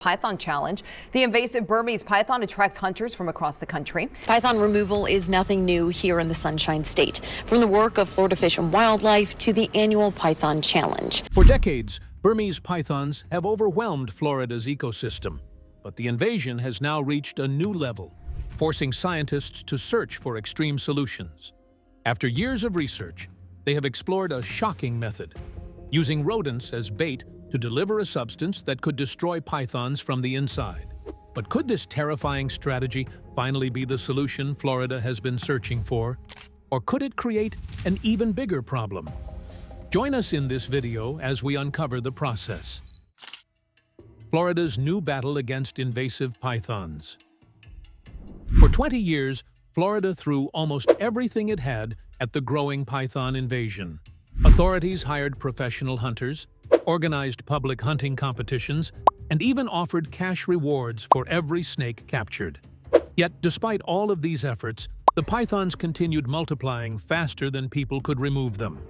Python challenge. The invasive Burmese python attracts hunters from across the country. Python removal is nothing new here in the Sunshine State. From the work of Florida Fish and Wildlife to the annual Python Challenge. For decades, Burmese pythons have overwhelmed Florida's ecosystem. But the invasion has now reached a new level, forcing scientists to search for extreme solutions. After years of research, they have explored a shocking method, using rodents as bait to deliver a substance that could destroy pythons from the inside. But could this terrifying strategy finally be the solution Florida has been searching for? Or could it create an even bigger problem? Join us in this video as we uncover the process. Florida's new battle against invasive pythons. For 20 years, Florida threw almost everything it had at the growing python invasion. Authorities hired professional hunters, organized public hunting competitions, and even offered cash rewards for every snake captured. Yet, despite all of these efforts, the pythons continued multiplying faster than people could remove them.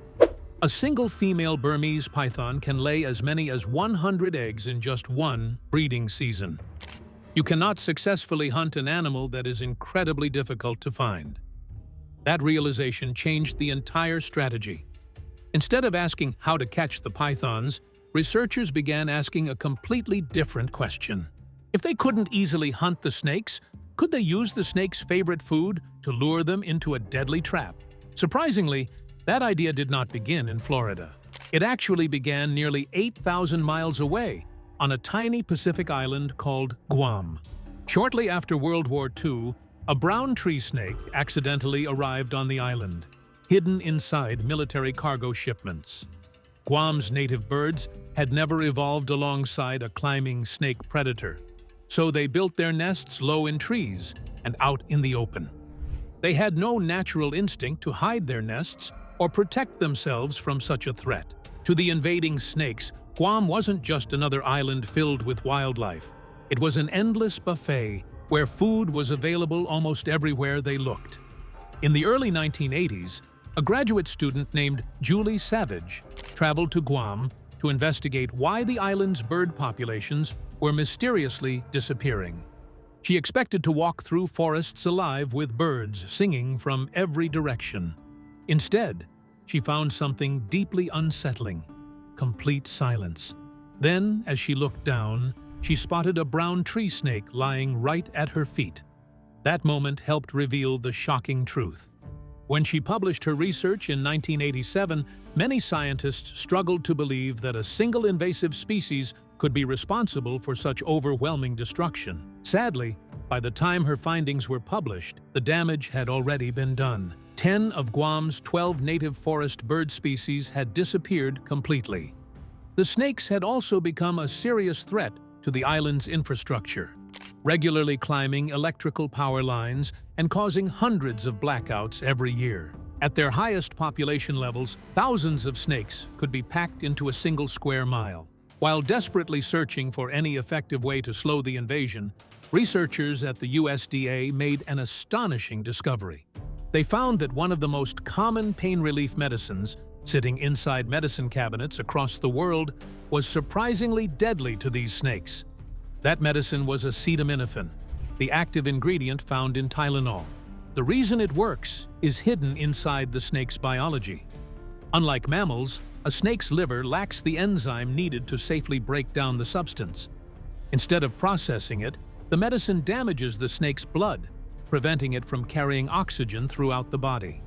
A single female Burmese python can lay as many as 100 eggs in just one breeding season. You cannot successfully hunt an animal that is incredibly difficult to find. That realization changed the entire strategy. Instead of asking how to catch the pythons, researchers began asking a completely different question. If they couldn't easily hunt the snakes, could they use the snake's favorite food to lure them into a deadly trap? Surprisingly, that idea did not begin in Florida. It actually began nearly 8,000 miles away, on a tiny Pacific island called Guam. Shortly after World War II, a brown tree snake accidentally arrived on the island, hidden inside military cargo shipments. Guam's native birds had never evolved alongside a climbing snake predator, so they built their nests low in trees and out in the open. They had no natural instinct to hide their nests or protect themselves from such a threat. To the invading snakes, Guam wasn't just another island filled with wildlife. It was an endless buffet where food was available almost everywhere they looked. In the early 1980s, a graduate student named Julie Savage traveled to Guam to investigate why the island's bird populations were mysteriously disappearing. She expected to walk through forests alive with birds singing from every direction. Instead, she found something deeply unsettling: complete silence. Then, as she looked down, she spotted a brown tree snake lying right at her feet. That moment helped reveal the shocking truth. When she published her research in 1987, many scientists struggled to believe that a single invasive species could be responsible for such overwhelming destruction. Sadly, by the time her findings were published, the damage had already been done. 10 of Guam's 12 native forest bird species had disappeared completely. The snakes had also become a serious threat to the island's infrastructure, regularly climbing electrical power lines and causing hundreds of blackouts every year. At their highest population levels, thousands of snakes could be packed into a single square mile. While desperately searching for any effective way to slow the invasion, researchers at the USDA made an astonishing discovery. They found that one of the most common pain relief medicines, sitting inside medicine cabinets across the world, was surprisingly deadly to these snakes. That medicine was acetaminophen, the active ingredient found in Tylenol. The reason it works is hidden inside the snake's biology. Unlike mammals, a snake's liver lacks the enzyme needed to safely break down the substance. Instead of processing it, the medicine damages the snake's blood, preventing it from carrying oxygen throughout the body.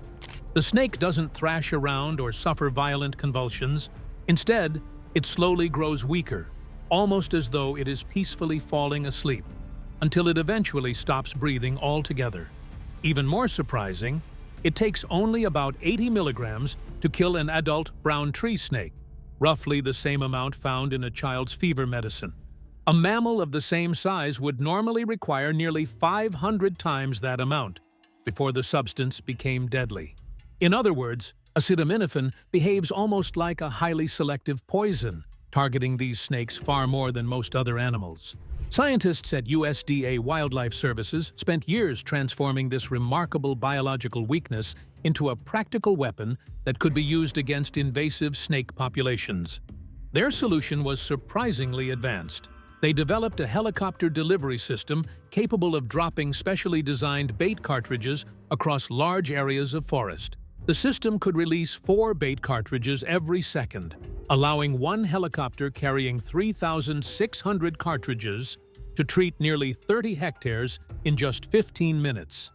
The snake doesn't thrash around or suffer violent convulsions. Instead, it slowly grows weaker, almost as though it is peacefully falling asleep, until it eventually stops breathing altogether. Even more surprising, it takes only about 80 milligrams to kill an adult brown tree snake, roughly the same amount found in a child's fever medicine. A mammal of the same size would normally require nearly 500 times that amount before the substance became deadly. In other words, acetaminophen behaves almost like a highly selective poison, targeting these snakes far more than most other animals. Scientists at USDA Wildlife Services spent years transforming this remarkable biological weakness into a practical weapon that could be used against invasive snake populations. Their solution was surprisingly advanced. They developed a helicopter delivery system capable of dropping specially designed bait cartridges across large areas of forest. The system could release 4 bait cartridges every second, allowing one helicopter carrying 3,600 cartridges to treat nearly 30 hectares in just 15 minutes.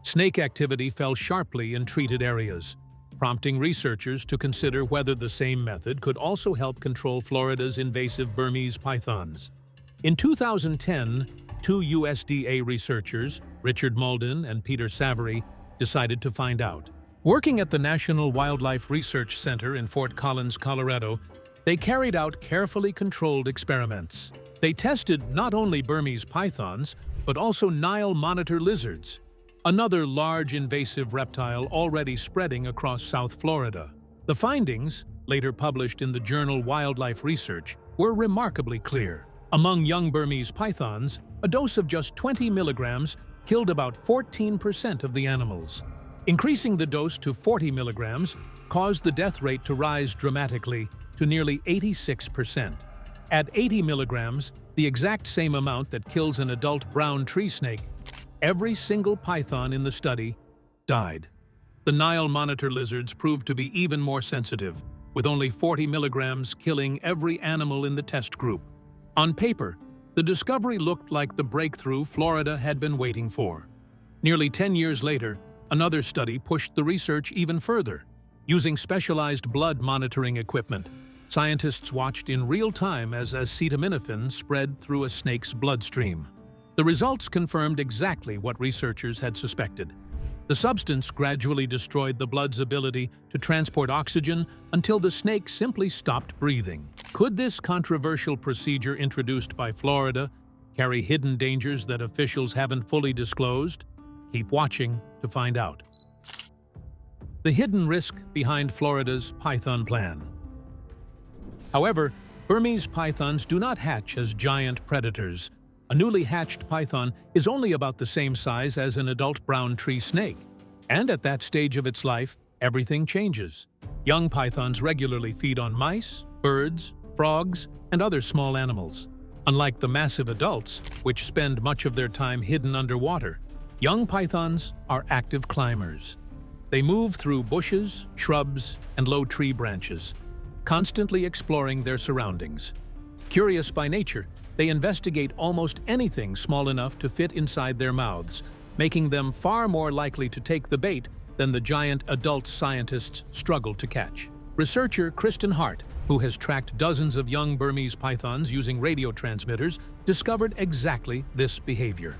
Snake activity fell sharply in treated areas, prompting researchers to consider whether the same method could also help control Florida's invasive Burmese pythons. In 2010, 2 USDA researchers, Richard Malden and Peter Savary, decided to find out. Working at the National Wildlife Research Center in Fort Collins, Colorado, they carried out carefully controlled experiments. They tested not only Burmese pythons, but also Nile monitor lizards, another large invasive reptile already spreading across South Florida. The findings, later published in the journal Wildlife Research, were remarkably clear. Among young Burmese pythons, a dose of just 20 milligrams killed about 14% of the animals. Increasing the dose to 40 milligrams caused the death rate to rise dramatically to nearly 86%. At 80 milligrams, the exact same amount that kills an adult brown tree snake, every single python in the study died. The Nile monitor lizards proved to be even more sensitive, with only 40 milligrams killing every animal in the test group. On paper, the discovery looked like the breakthrough Florida had been waiting for. Nearly 10 years later, another study pushed the research even further. Using specialized blood monitoring equipment, scientists watched in real time as acetaminophen spread through a snake's bloodstream. The results confirmed exactly what researchers had suspected. The substance gradually destroyed the blood's ability to transport oxygen until the snake simply stopped breathing. Could this controversial procedure introduced by Florida carry hidden dangers that officials haven't fully disclosed? Keep watching to find out. The hidden risk behind Florida's python plan. However, Burmese pythons do not hatch as giant predators. A newly hatched python is only about the same size as an adult brown tree snake. And at that stage of its life, everything changes. Young pythons regularly feed on mice, birds, frogs, and other small animals. Unlike the massive adults, which spend much of their time hidden underwater, young pythons are active climbers. They move through bushes, shrubs, and low tree branches, constantly exploring their surroundings. Curious by nature, they investigate almost anything small enough to fit inside their mouths, making them far more likely to take the bait than the giant adult scientists struggle to catch. Researcher Kristen Hart, who has tracked dozens of young Burmese pythons using radio transmitters, discovered exactly this behavior.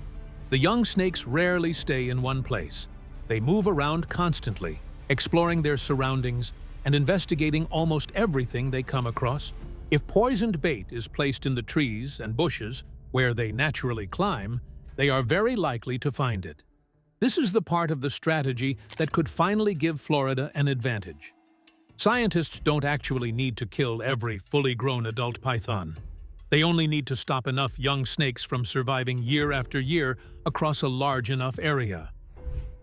The young snakes rarely stay in one place. They move around constantly, exploring their surroundings and investigating almost everything they come across. If poisoned bait is placed in the trees and bushes where they naturally climb, they are very likely to find it. This is the part of the strategy that could finally give Florida an advantage. Scientists don't actually need to kill every fully grown adult python. They only need to stop enough young snakes from surviving year after year across a large enough area.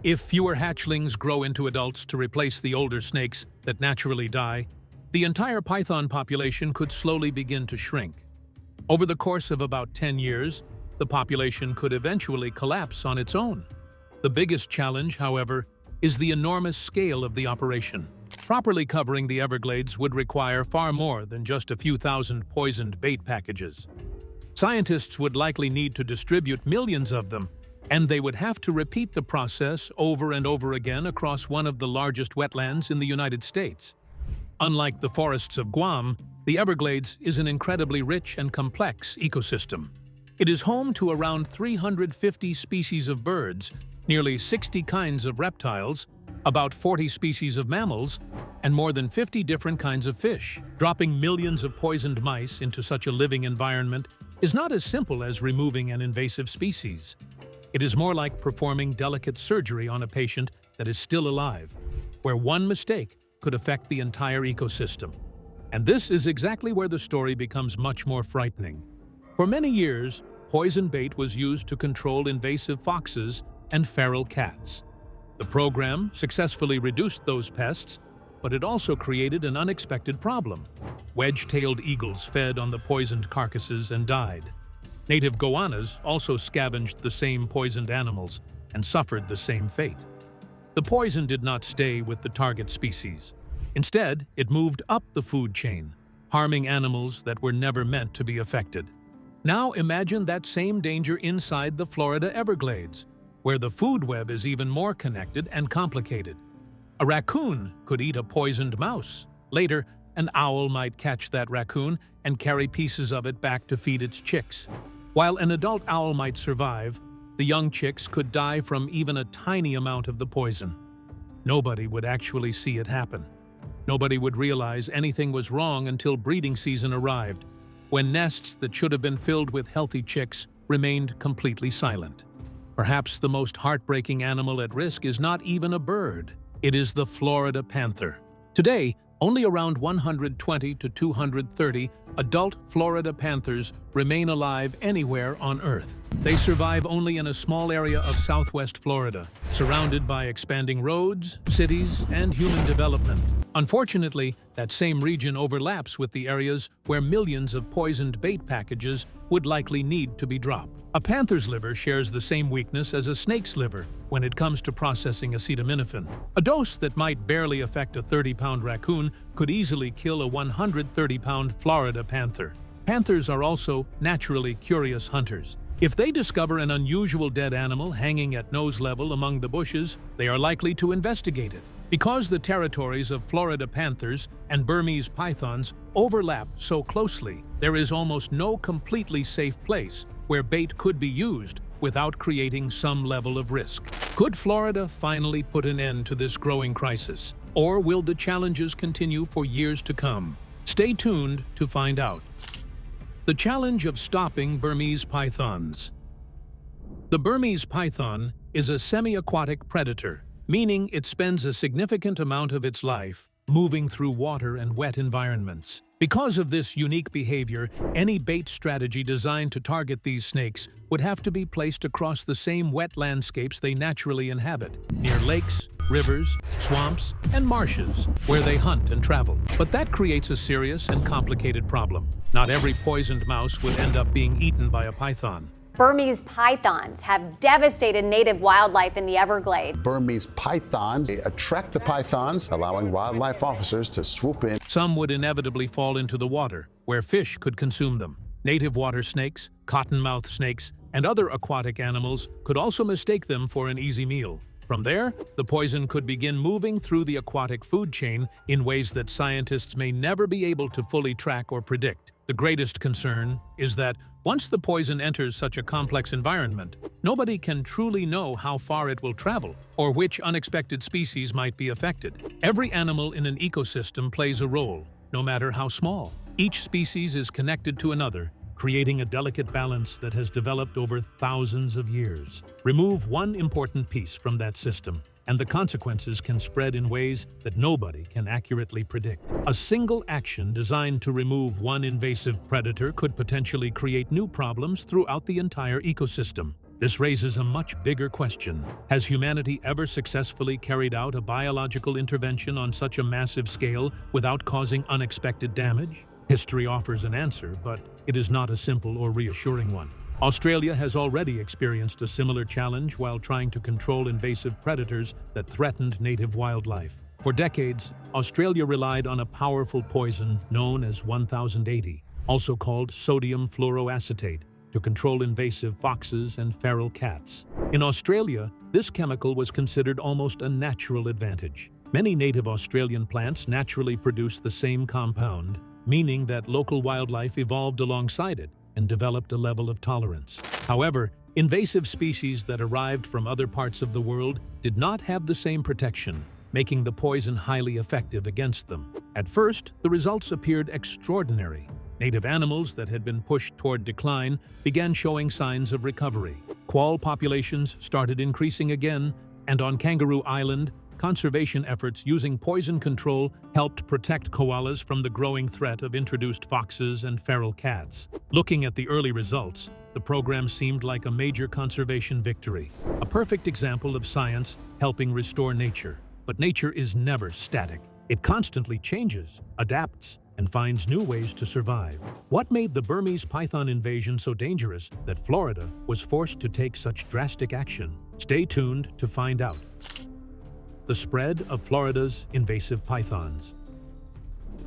If fewer hatchlings grow into adults to replace the older snakes that naturally die, the entire python population could slowly begin to shrink. Over the course of about 10 years, the population could eventually collapse on its own. The biggest challenge, however, is the enormous scale of the operation. Properly covering the Everglades would require far more than just a few thousand poisoned bait packages. Scientists would likely need to distribute millions of them, and they would have to repeat the process over and over again across one of the largest wetlands in the United States. Unlike the forests of Guam, the Everglades is an incredibly rich and complex ecosystem. It is home to around 350 species of birds, nearly 60 kinds of reptiles, about 40 species of mammals, and more than 50 different kinds of fish. Dropping millions of poisoned mice into such a living environment is not as simple as removing an invasive species. It is more like performing delicate surgery on a patient that is still alive, where one mistake could affect the entire ecosystem. And this is exactly where the story becomes much more frightening. For many years, poison bait was used to control invasive foxes and feral cats. The program successfully reduced those pests, but it also created an unexpected problem. Wedge-tailed eagles fed on the poisoned carcasses and died. Native goannas also scavenged the same poisoned animals and suffered the same fate. The poison did not stay with the target species. Instead, it moved up the food chain, harming animals that were never meant to be affected. Now imagine that same danger inside the Florida Everglades, where the food web is even more connected and complicated. A raccoon could eat a poisoned mouse. Later, an owl might catch that raccoon and carry pieces of it back to feed its chicks. While an adult owl might survive, the young chicks could die from even a tiny amount of the poison. Nobody would actually see it happen. Nobody would realize anything was wrong until breeding season arrived, when nests that should have been filled with healthy chicks remained completely silent. Perhaps the most heartbreaking animal at risk is not even a bird. It is the Florida panther. Today, only around 120 to 230 adult Florida panthers remain alive anywhere on Earth. They survive only in a small area of southwest Florida, surrounded by expanding roads, cities, and human development. Unfortunately, that same region overlaps with the areas where millions of poisoned bait packages would likely need to be dropped. A panther's liver shares the same weakness as a snake's liver when it comes to processing acetaminophen. A dose that might barely affect a 30-pound raccoon could easily kill a 130-pound Florida panther. Panthers are also naturally curious hunters. If they discover an unusual dead animal hanging at nose level among the bushes, they are likely to investigate it. Because the territories of Florida panthers and Burmese pythons overlap so closely, there is almost no completely safe place where bait could be used without creating some level of risk. Could Florida finally put an end to this growing crisis, or will the challenges continue for years to come? Stay tuned to find out. The challenge of stopping Burmese pythons. The Burmese python is a semi-aquatic predator, meaning it spends a significant amount of its life moving through water and wet environments. Because of this unique behavior, any bait strategy designed to target these snakes would have to be placed across the same wet landscapes they naturally inhabit, near lakes, rivers, swamps, and marshes, where they hunt and travel. But that creates a serious and complicated problem. Not every poisoned mouse would end up being eaten by a python. Burmese pythons have devastated native wildlife in the Everglades. Burmese pythons, they attract the pythons, allowing wildlife officers to swoop in. Some would inevitably fall into the water, where fish could consume them. Native water snakes, cottonmouth snakes, and other aquatic animals could also mistake them for an easy meal. From there, the poison could begin moving through the aquatic food chain in ways that scientists may never be able to fully track or predict. The greatest concern is that once the poison enters such a complex environment, nobody can truly know how far it will travel or which unexpected species might be affected. Every animal in an ecosystem plays a role, no matter how small. Each species is connected to another, creating a delicate balance that has developed over thousands of years. Remove one important piece from that system, and the consequences can spread in ways that nobody can accurately predict. A single action designed to remove one invasive predator could potentially create new problems throughout the entire ecosystem. This raises a much bigger question. Has humanity ever successfully carried out a biological intervention on such a massive scale without causing unexpected damage? History offers an answer, but it is not a simple or reassuring one. Australia has already experienced a similar challenge while trying to control invasive predators that threatened native wildlife. For decades, Australia relied on a powerful poison known as 1080, also called sodium fluoroacetate, to control invasive foxes and feral cats. In Australia, this chemical was considered almost a natural advantage. Many native Australian plants naturally produce the same compound, meaning that local wildlife evolved alongside it and developed a level of tolerance. However, invasive species that arrived from other parts of the world did not have the same protection, making the poison highly effective against them. At first, the results appeared extraordinary. Native animals that had been pushed toward decline began showing signs of recovery. Quail populations started increasing again, and on Kangaroo Island, conservation efforts using poison control helped protect koalas from the growing threat of introduced foxes and feral cats. Looking at the early results, the program seemed like a major conservation victory, a perfect example of science helping restore nature. But nature is never static. It constantly changes, adapts, and finds new ways to survive. What made the Burmese python invasion so dangerous that Florida was forced to take such drastic action? Stay tuned to find out. The spread of Florida's invasive pythons.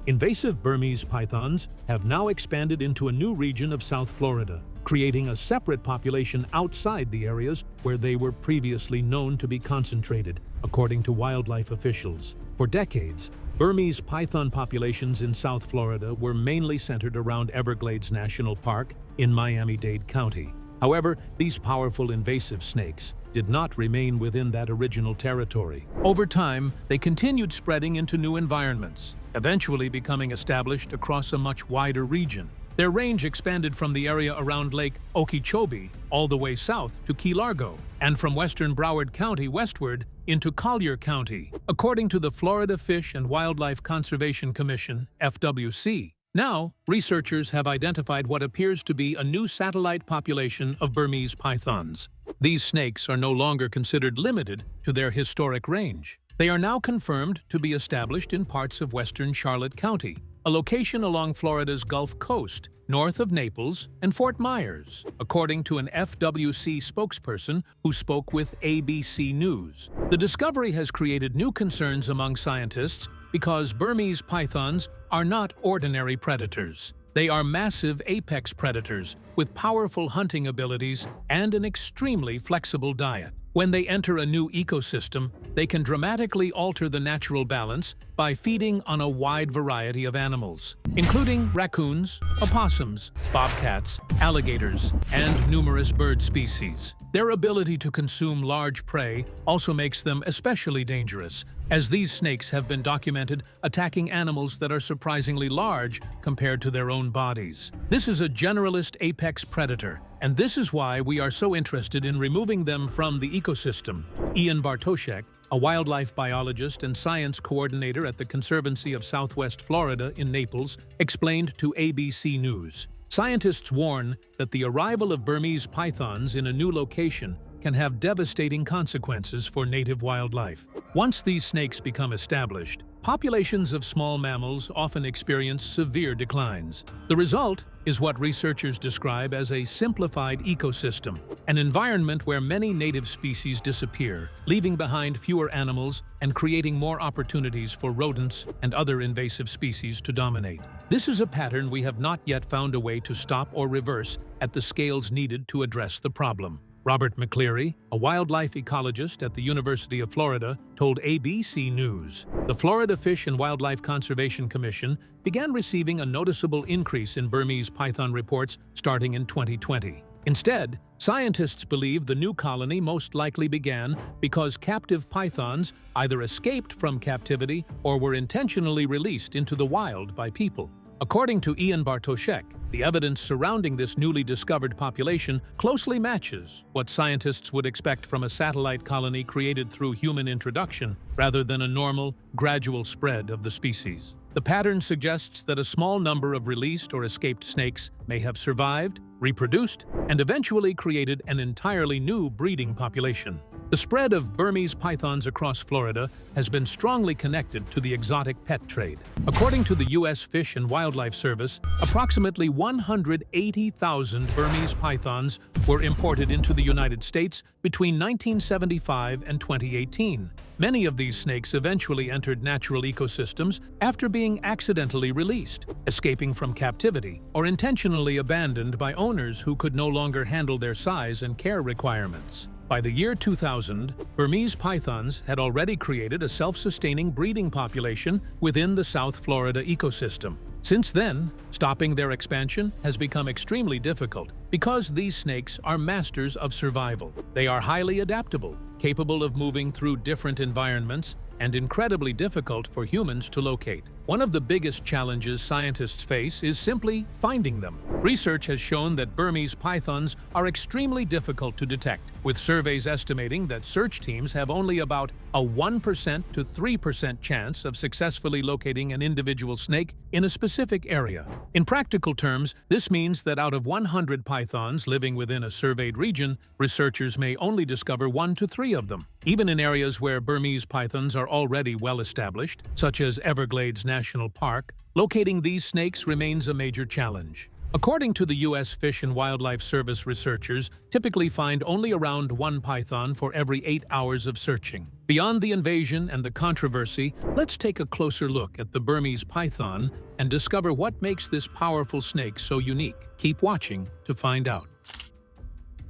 Invasive Burmese pythons have now expanded into a new region of South Florida, creating a separate population outside the areas where they were previously known to be concentrated, according to wildlife officials. For decades, Burmese python populations in South Florida were mainly centered around Everglades National Park in Miami-Dade County. However, these powerful invasive snakes did not remain within that original territory. Over time, they continued spreading into new environments, eventually becoming established across a much wider region. Their range expanded from the area around Lake Okeechobee all the way south to Key Largo, and from western Broward County westward into Collier County, according to the Florida Fish and Wildlife Conservation Commission, FWC. Now, researchers have identified what appears to be a new satellite population of Burmese pythons. These snakes are no longer considered limited to their historic range. They are now confirmed to be established in parts of western Charlotte County, a location along Florida's Gulf Coast, north of Naples and Fort Myers, according to an FWC spokesperson who spoke with ABC News. The discovery has created new concerns among scientists because Burmese pythons are not ordinary predators. They are massive apex predators with powerful hunting abilities and an extremely flexible diet. When they enter a new ecosystem, they can dramatically alter the natural balance by feeding on a wide variety of animals, including raccoons, opossums, bobcats, alligators, and numerous bird species. Their ability to consume large prey also makes them especially dangerous, as these snakes have been documented attacking animals that are surprisingly large compared to their own bodies. This is a generalist apex predator, and this is why we are so interested in removing them from the ecosystem. Ian Bartoshek, a wildlife biologist and science coordinator at the Conservancy of Southwest Florida in Naples, explained to ABC News. Scientists warn that the arrival of Burmese pythons in a new location can have devastating consequences for native wildlife. Once these snakes become established, populations of small mammals often experience severe declines. The result is what researchers describe as a simplified ecosystem, an environment where many native species disappear, leaving behind fewer animals and creating more opportunities for rodents and other invasive species to dominate. This is a pattern we have not yet found a way to stop or reverse at the scales needed to address the problem. Robert McCleary, a wildlife ecologist at the University of Florida, told ABC News, the Florida Fish and Wildlife Conservation Commission began receiving a noticeable increase in Burmese python reports starting in 2020. Instead, scientists believe the new colony most likely began because captive pythons either escaped from captivity or were intentionally released into the wild by people. According to Ian Bartoshek, the evidence surrounding this newly discovered population closely matches what scientists would expect from a satellite colony created through human introduction rather than a normal, gradual spread of the species. The pattern suggests that a small number of released or escaped snakes may have survived, reproduced, and eventually created an entirely new breeding population. The spread of Burmese pythons across Florida has been strongly connected to the exotic pet trade. According to the U.S. Fish and Wildlife Service, approximately 180,000 Burmese pythons were imported into the United States between 1975 and 2018. Many of these snakes eventually entered natural ecosystems after being accidentally released, escaping from captivity, or intentionally abandoned by owners who could no longer handle their size and care requirements. By the year 2000, Burmese pythons had already created a self-sustaining breeding population within the South Florida ecosystem. Since then, stopping their expansion has become extremely difficult because these snakes are masters of survival. They are highly adaptable, capable of moving through different environments, and incredibly difficult for humans to locate. One of the biggest challenges scientists face is simply finding them. Research has shown that Burmese pythons are extremely difficult to detect, with surveys estimating that search teams have only about a 1% to 3% chance of successfully locating an individual snake in a specific area. In practical terms, this means that out of 100 pythons living within a surveyed region, researchers may only discover 1 to 3 of them. Even in areas where Burmese pythons are already well established, such as Everglades National Park, locating these snakes remains a major challenge. According to the U.S. Fish and Wildlife Service, researchers typically find only around 1 python for every 8 hours of searching. Beyond the invasion and the controversy, let's take a closer look at the Burmese python and discover what makes this powerful snake so unique. Keep watching to find out.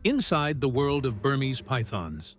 Inside the world of Burmese pythons.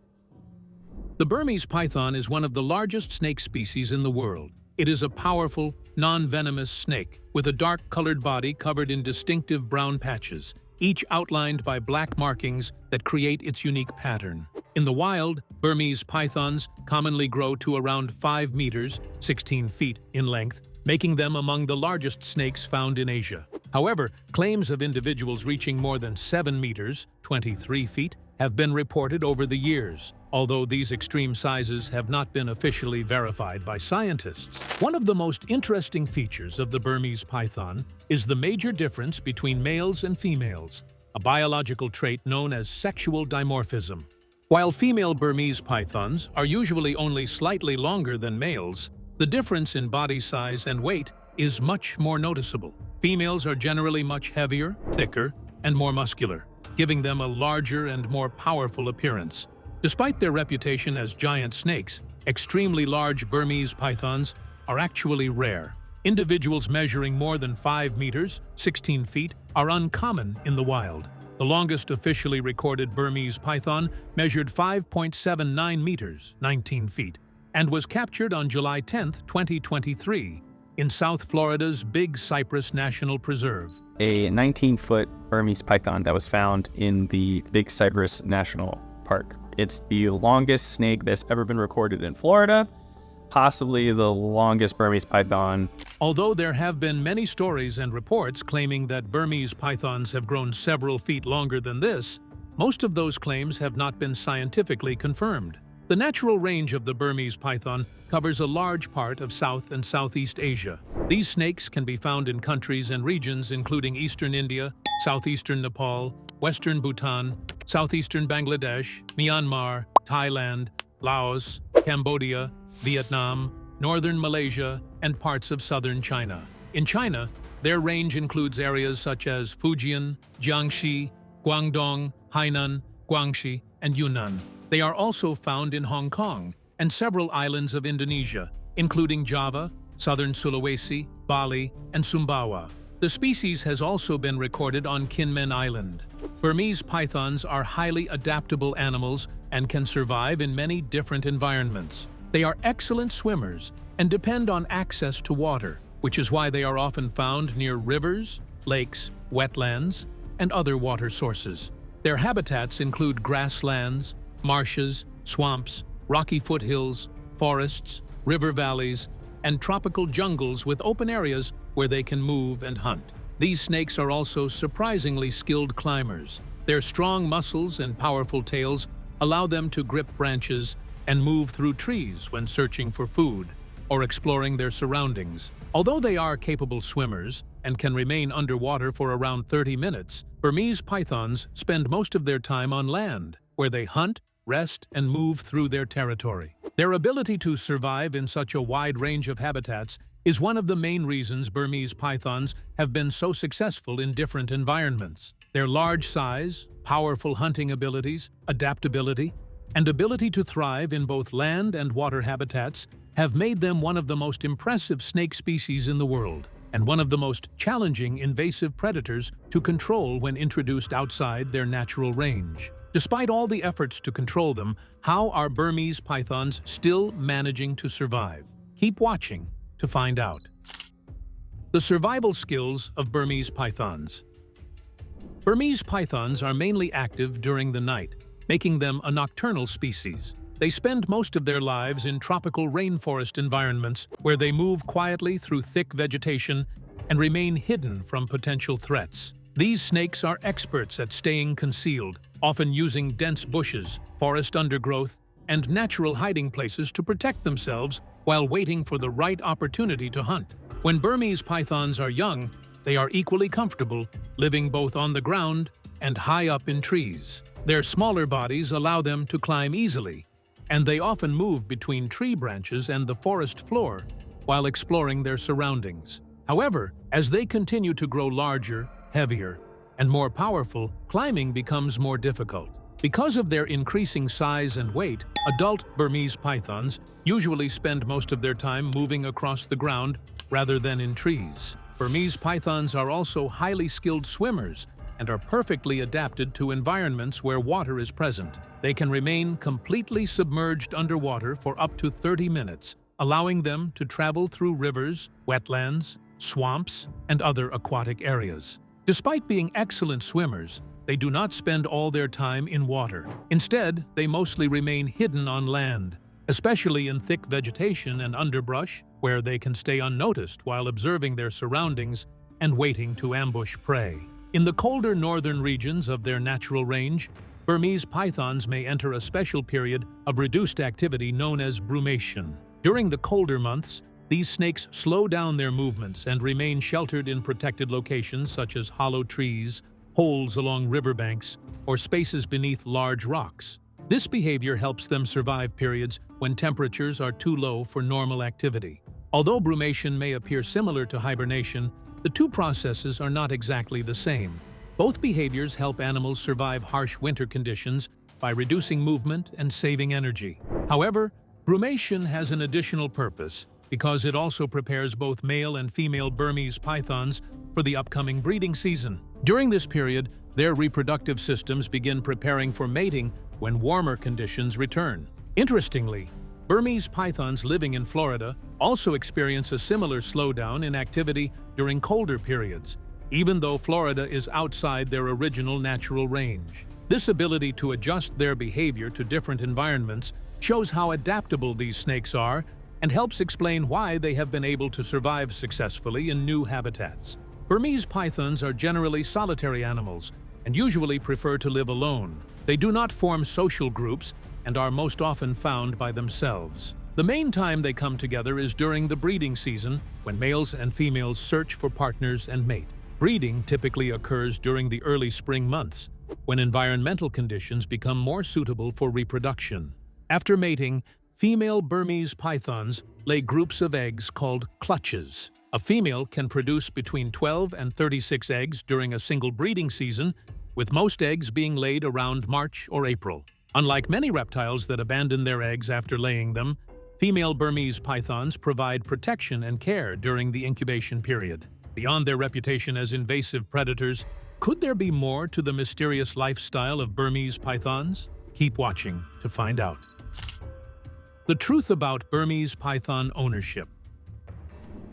The Burmese python is one of the largest snake species in the world. It is a powerful, non-venomous snake with a dark-colored body covered in distinctive brown patches, each outlined by black markings that create its unique pattern. In the wild, Burmese pythons commonly grow to around 5 meters, 16 feet in length, making them among the largest snakes found in Asia. However, claims of individuals reaching more than 7 meters, 23 feet, have been reported over the years, although these extreme sizes have not been officially verified by scientists. One of the most interesting features of the Burmese python is the major difference between males and females, a biological trait known as sexual dimorphism. While female Burmese pythons are usually only slightly longer than males, the difference in body size and weight is much more noticeable. Females are generally much heavier, thicker, and more muscular, giving them a larger and more powerful appearance. Despite their reputation as giant snakes, extremely large Burmese pythons are actually rare. Individuals measuring more than 5 meters, 16 feet, are uncommon in the wild. The longest officially recorded Burmese python measured 5.79 meters, 19 feet, and was captured on July 10, 2023, in South Florida's Big Cypress National Preserve. A 19-foot Burmese python that was found in the Big Cypress National Park. It's the longest snake that's ever been recorded in Florida, possibly the longest Burmese python. Although there have been many stories and reports claiming that Burmese pythons have grown several feet longer than this, most of those claims have not been scientifically confirmed. The natural range of the Burmese python covers a large part of South and Southeast Asia. These snakes can be found in countries and regions including eastern India, southeastern Nepal, western Bhutan, southeastern Bangladesh, Myanmar, Thailand, Laos, Cambodia, Vietnam, northern Malaysia, and parts of southern China. In China, their range includes areas such as Fujian, Jiangxi, Guangdong, Hainan, Guangxi, and Yunnan. They are also found in Hong Kong and several islands of Indonesia, including Java, southern Sulawesi, Bali, and Sumbawa. The species has also been recorded on Kinmen Island. Burmese pythons are highly adaptable animals and can survive in many different environments. They are excellent swimmers and depend on access to water, which is why they are often found near rivers, lakes, wetlands, and other water sources. Their habitats include grasslands, marshes, swamps, rocky foothills, forests, river valleys, and tropical jungles with open areas where they can move and hunt. These snakes are also surprisingly skilled climbers. Their strong muscles and powerful tails allow them to grip branches and move through trees when searching for food or exploring their surroundings. Although they are capable swimmers and can remain underwater for around 30 minutes, Burmese pythons spend most of their time on land, where they hunt, rest, and move through their territory. Their ability to survive in such a wide range of habitats is one of the main reasons Burmese pythons have been so successful in different environments. Their large size, powerful hunting abilities, adaptability, and ability to thrive in both land and water habitats have made them one of the most impressive snake species in the world, and one of the most challenging invasive predators to control when introduced outside their natural range. Despite all the efforts to control them, how are Burmese pythons still managing to survive? Keep watching to find out. The survival skills of Burmese pythons. Burmese pythons are mainly active during the night, making them a nocturnal species. They spend most of their lives in tropical rainforest environments where they move quietly through thick vegetation and remain hidden from potential threats. These snakes are experts at staying concealed, often using dense bushes, forest undergrowth, and natural hiding places to protect themselves while waiting for the right opportunity to hunt. When Burmese pythons are young, they are equally comfortable, living both on the ground and high up in trees. Their smaller bodies allow them to climb easily, and they often move between tree branches and the forest floor while exploring their surroundings. However, as they continue to grow larger, heavier, and more powerful, climbing becomes more difficult. Because of their increasing size and weight, adult Burmese pythons usually spend most of their time moving across the ground rather than in trees. Burmese pythons are also highly skilled swimmers and are perfectly adapted to environments where water is present. They can remain completely submerged underwater for up to 30 minutes, allowing them to travel through rivers, wetlands, swamps, and other aquatic areas. Despite being excellent swimmers, they do not spend all their time in water. Instead, they mostly remain hidden on land, especially in thick vegetation and underbrush, where they can stay unnoticed while observing their surroundings and waiting to ambush prey. In the colder northern regions of their natural range, Burmese pythons may enter a special period of reduced activity known as brumation. During the colder months, these snakes slow down their movements and remain sheltered in protected locations such as hollow trees, holes along riverbanks, or spaces beneath large rocks. This behavior helps them survive periods when temperatures are too low for normal activity. Although brumation may appear similar to hibernation, the two processes are not exactly the same. Both behaviors help animals survive harsh winter conditions by reducing movement and saving energy. However, brumation has an additional purpose because it also prepares both male and female Burmese pythons for the upcoming breeding season. During this period, their reproductive systems begin preparing for mating when warmer conditions return. Interestingly, Burmese pythons living in Florida also experience a similar slowdown in activity during colder periods, even though Florida is outside their original natural range. This ability to adjust their behavior to different environments shows how adaptable these snakes are and helps explain why they have been able to survive successfully in new habitats. Burmese pythons are generally solitary animals and usually prefer to live alone. They do not form social groups and are most often found by themselves. The main time they come together is during the breeding season, when males and females search for partners and mate. Breeding typically occurs during the early spring months, when environmental conditions become more suitable for reproduction. After mating, female Burmese pythons lay groups of eggs called clutches. A female can produce between 12 and 36 eggs during a single breeding season, with most eggs being laid around March or April. Unlike many reptiles that abandon their eggs after laying them, female Burmese pythons provide protection and care during the incubation period. Beyond their reputation as invasive predators, could there be more to the mysterious lifestyle of Burmese pythons? Keep watching to find out. The truth about Burmese python ownership.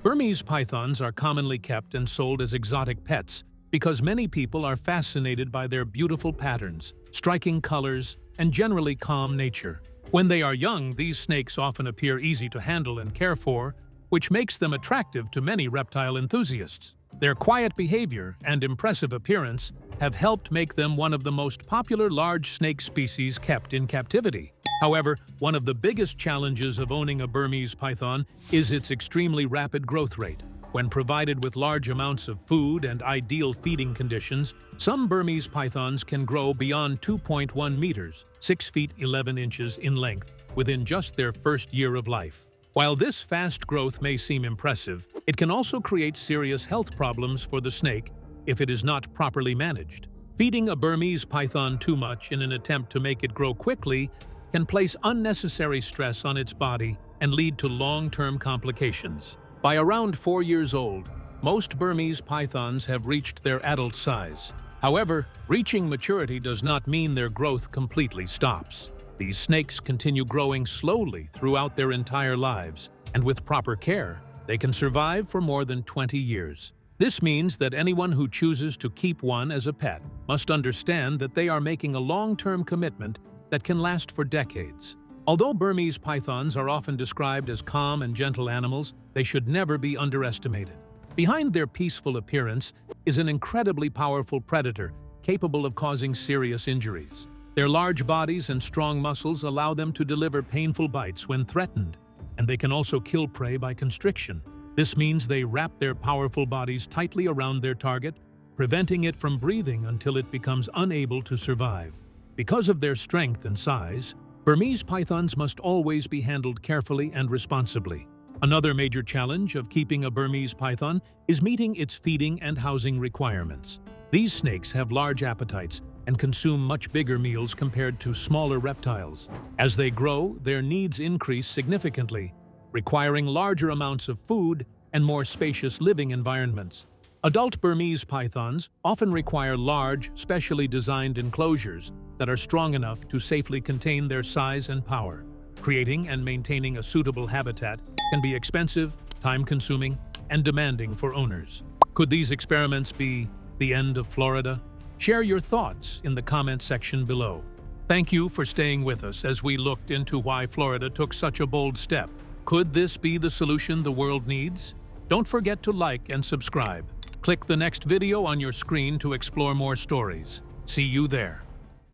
Burmese pythons are commonly kept and sold as exotic pets because many people are fascinated by their beautiful patterns, striking colors, and generally calm nature. When they are young, these snakes often appear easy to handle and care for, which makes them attractive to many reptile enthusiasts. Their quiet behavior and impressive appearance have helped make them one of the most popular large snake species kept in captivity. However, one of the biggest challenges of owning a Burmese python is its extremely rapid growth rate. When provided with large amounts of food and ideal feeding conditions, some Burmese pythons can grow beyond 2.1 meters, 6 feet 11 inches in length, within just their first year of life. While this fast growth may seem impressive, it can also create serious health problems for the snake if it is not properly managed. Feeding a Burmese python too much in an attempt to make it grow quickly can place unnecessary stress on its body and lead to long-term complications. By around 4 years old, most Burmese pythons have reached their adult size. However, reaching maturity does not mean their growth completely stops. These snakes continue growing slowly throughout their entire lives, and with proper care, they can survive for more than 20 years. This means that anyone who chooses to keep one as a pet must understand that they are making a long-term commitment that can last for decades. Although Burmese pythons are often described as calm and gentle animals, they should never be underestimated. Behind their peaceful appearance is an incredibly powerful predator capable of causing serious injuries. Their large bodies and strong muscles allow them to deliver painful bites when threatened, and they can also kill prey by constriction. This means they wrap their powerful bodies tightly around their target, preventing it from breathing until it becomes unable to survive. Because of their strength and size, Burmese pythons must always be handled carefully and responsibly. Another major challenge of keeping a Burmese python is meeting its feeding and housing requirements. These snakes have large appetites and consume much bigger meals compared to smaller reptiles. As they grow, their needs increase significantly, requiring larger amounts of food and more spacious living environments. Adult Burmese pythons often require large, specially designed enclosures that are strong enough to safely contain their size and power. Creating and maintaining a suitable habitat can be expensive, time-consuming, and demanding for owners. Could these experiments be the end of Florida? Share your thoughts in the comment section below. Thank you for staying with us as we looked into why Florida took such a bold step. Could this be the solution the world needs? Don't forget to like and subscribe. Click the next video on your screen to explore more stories. See you there.